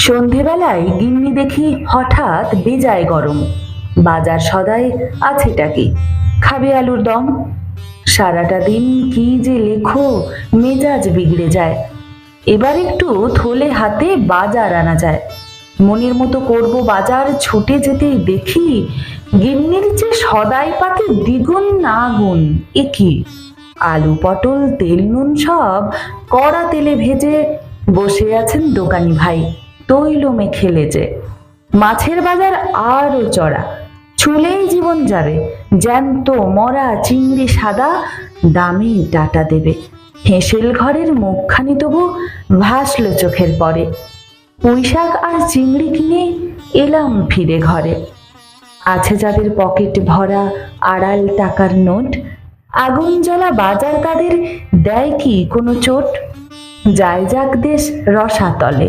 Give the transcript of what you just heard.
সন্ধেবেলায় গিন্নি দেখি হঠাৎ বেজায় গরম। বাজার সদাই আছেটা কি, খাবে আলুর দম। সারাটা দিন কি যে লেখো, মেজাজ বিগড়ে যায়। এবার একটু থলে হাতে বাজার আনা যায়। মনের মতো করব বাজার, ছুটে যেতেই দেখি গিন্নির যে সদাই পাকে দ্বিগুণ না গুণ। এ কি, আলু পটল তেল নুন সব কড়া তেলে ভেজে বসে আছেন দোকানি ভাই, তৈল মেখে লেজে। মাছের বাজার আরও চড়া, চুলেই জীবন যাবে। জ্যান্ত মরা চিংড়ি সাদা, দামি ডাটা দেবে। হেঁসেল ঘরের মুখখানি তবু ভাসল চোখের পরে। পুঁইশাক আর চিংড়ি কিনে এলাম ফিরে ঘরে। আছে যাদের পকেট ভরা আড়াল টাকার নোট, আগুন জ্বলা বাজার তাদের দেয় কি কোনো চোট। যায় যাক দেশ রসাতলে,